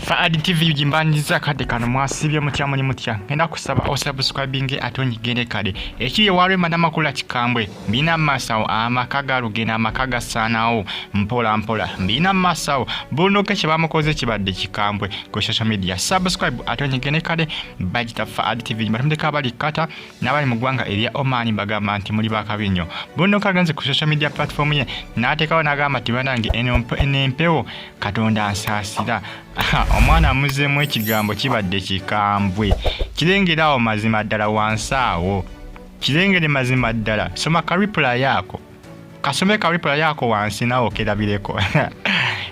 Faadi TV ujimbanjiza kade kano mwasibye mutya muli mutya ngenda kusaba osubscribing atonyigende kade ekiye wa Rema Namakuula kikambwe mbina masawo amakaga lugena amakaga sanawo mpola mpola mbina masawo bunoke kibamukoze kibadde kikambwe ku social media subscribe atonyigende kade bagita Faadi TV mbatumde kabali kata nabali mugwanga eria Omani bagamba nti muli bakabinyo bunoke aganze ku social media platform ye natekawo nagamba tibanange enempewo katonda ansasira omwana muzemu ekigambo kibadde kikambwe kirengerawo mazima ddala wansaawo kirengere mazima ddala soma karipula yako kasome karipula yako wansi nawo kerabireko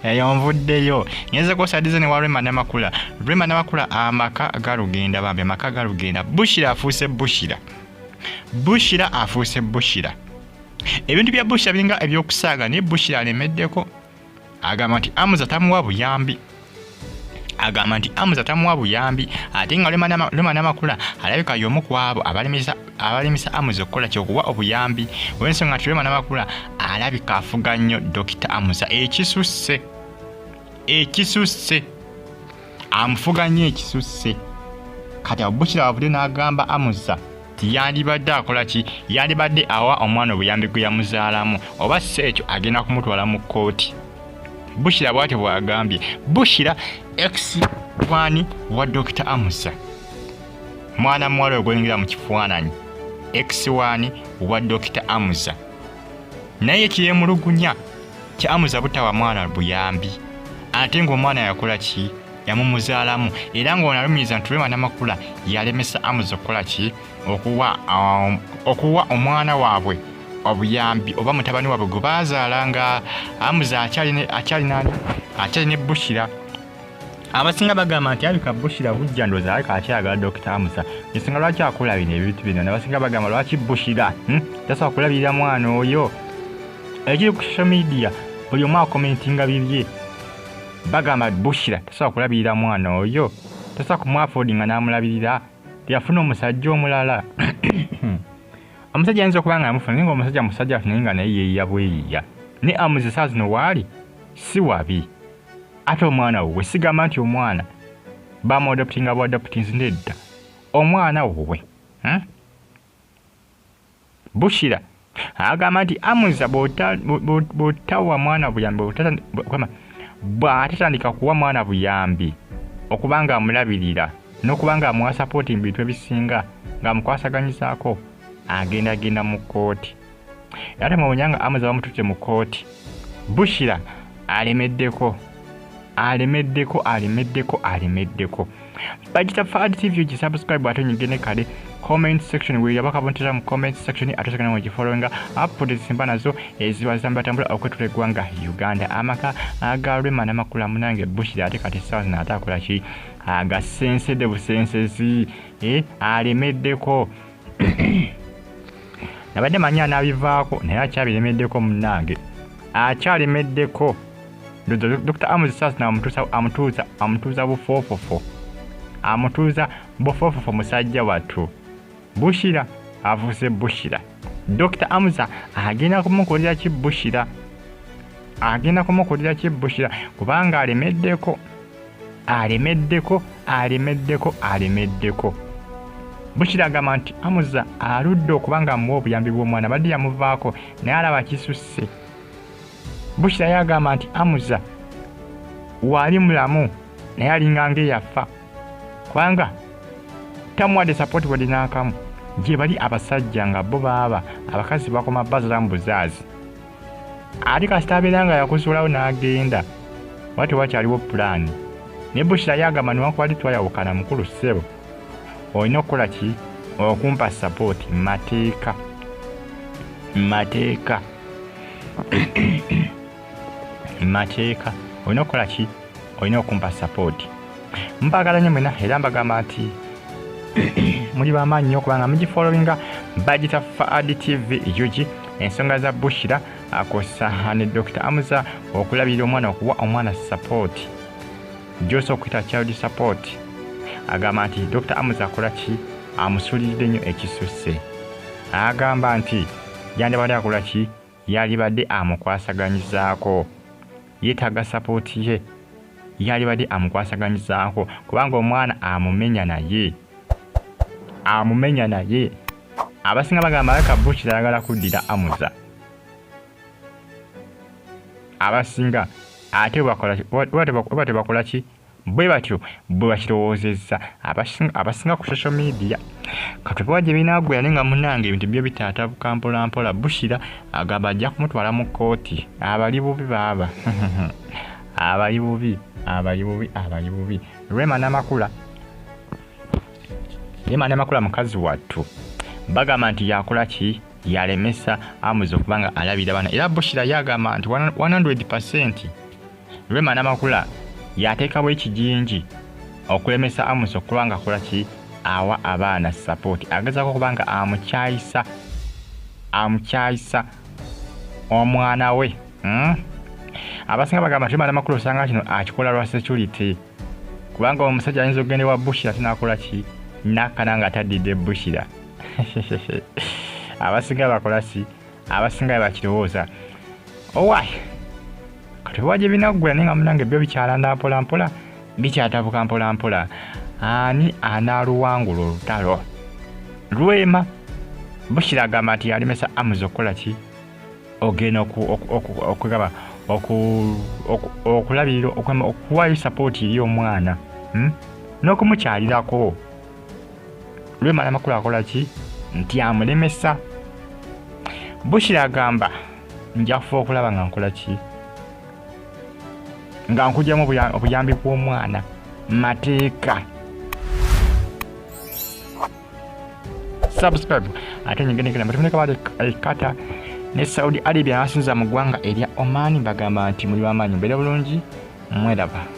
eyo nvuddeyo ngenze kosadize ne wa Rema Namakuula amaka galugenda bambe amaka galugenda Bushira afuuse Bushira afuuse Bushira ebintu bya Bushira biringa ebyokusaaga ne Bushira alemeddeko agamba nti Hamza tamuwa buyambi ate nga Rema Namakuula alabika y'omu ku abo abalimisa Hamza okukola kyokuwa obuyambi olw'ensonga nti Rema Namakuula alabika afuga nnyo Dr. Hamza ekisusse amufuga nnyo ekisusse kati Bushira wavudde n'agamba Hamza tiyandibadde akola ki yandibadde awa omwana obuyambi gwe yamuzaalamu oba si ekyo agenda kumutwala mu kkooti Bushira bwatyo bwagambye Bushira ex-1 wa Dr. Hamza mwana muwala ogwengera mu kifaananyi ex-1 wa Dr. Hamza naye kiyemulugunya kya Hamza butawa mwana buyambi ate ng'omwana yakola ki yamumuzaalamu era ng'onalumiriza nti Rema Namakuula yalemesa Hamza okukola ki okuwa omwana waabwe obuyambi oba mutabani waabwe gwe baazaala nga Hamza akyali ne Bushira abasinga bagamba nti alika Bushira bujja ndoza alika akyagala Dr. Hamza esinga lwaki akola bino ebintu bino nabasinga bagamba lwaki Bushira tasobola kulabirira mwana oyo ekiri ku social media buli omu akomentinga bibye bagamba Bushira tasobola kulabirira mwana oyo tasobola kumwafodinga n'amulabirira yafuna omusajja omulala omusajja ayinza okuba nga yamufuna naye nga omusajja afunaye nga naye yeeyiya bweyiiya ne Hamza saa zino waali si wabi ate omwana wowe sigamba nti omwana bamuadoptinga bwadoptinzi nedda omwana wowe Bushira agamba nti Hamza bw'otawa mwana buyambi bw'atatandika kuwa mwana buyambi okuba nga amulabirira n'okuba nga amuwa sapooti mu bintu ebisinga ng'amukwasaganyizaako agenda mu kkooti ate mawunyanga Hamza bamututte mu kkooti Bushira alemeddeko bagita Faadi TV gisubscribe ate nyigene kale comment section where yabakabontera mu comment section ate sekana mu gifollowinga upload simba nazo ezibazamba tambula okwetula eggwanga Uganda amaka aga Rema Namakuula munange Bushira ate kati sawa na atakola ki agasensedde busensezi alemeddeko nabadde manya n'abivaako naye akyabiremeddeko munange akyalemeddeko Dr. Hamza sasa amutuuza bufofofo musajja wattu Bushira avuuse Bushira Dr. Hamza agenda kumukolera ki Bushira kubanga alemeddeko Bushira agamba nti Hamza aludde okubanga amuwa obuyambi bw'omwana badde yamuvaako naye alaba kisusse Bushira yagamba nti Hamza waali mulamu naye alinga ng'eyafa kubanga tamuwadde sapooti wadde n'akamu gye bali abasajja nga bo baaba abakazi bakoma bazala mu buzaazi ate kasita abeera nga yakusuulawo n'agenda wati wakyaliwo pulaani ne Bushira yagamba niwankubadde twayawukana mukulu ssebo olina okukola ki okumpa sapooti mateeka olina okukola ki olina okumpa sapooti mpagala nnyo mwena era mbagamba nti muli bamaanyi nnyo kubanga mugifollowinga bagita Faadi TV yugi ensonga za Bushira akosa ne Dr. Hamza okulabirira omwana okuwa omwana sapooti gy'osobola okuyita child support agamba nti Dr. Hamza akola ki amusuuliridde nnyo ekisusse agamba nti yandibadde akola ki yalibadde amukwasaganyizaako yeetaaga sapooti ye yali badde amukwasaganyizaako kubanga omwana amumenya naye abasinga bagamba aleka Bushira ayagala kuddira Hamza abasinga ate bakola ki bwe batyo bwe bakirowoozezza abasinga ku social media katwebawa gye binaagwera ne nga munange ebintu byo bitaatabuka mpolampola Bushira agamba ajja kumutwala mu kkooti abali bubi baaba abali bubi Rema Namakuula mukazi wattu bagamba nti yakola ki yalemesa Hamza okubanga alabira bana era Bushira yagamba nti 100% Rema Namakuula yateekawo ekijinji okulemesa Hamza okubanga akola ki awa abaana support agezaako okubanga amukyayisa omwana we abasinga bagamba nti Rema Namakuula osanga kino akikola lwa security kubanga omusajja ayinza okugenda ewa Bushira tinakola ki nakana nga ataddidde Bushira abasinga bakola si abasinga bakirowooza owaayi katwebawa gye binaggula naye nga munange byo bikyalanda mpolampola bikyatabuka mpolampola ani anaaluwangula olutalo Rema Bushira agamba nti yalemesa Hamza okukola ki ogenda okugaba okulabirira okuwayo support eri omwana n'okumukyalirako Rema Namakuula akola ki nti amulemesa Bushira agamba njakufa okulaba nga nkola ki nga nkugyamu obuyambi bw'omwana mateeka subscribe ate nyigendekera mbatemuneka bade Qatar ne Saudi Arabia asinza mu ggwanga erya Oman bagamba nti muli bamaanyi mbeera bulungi mweraba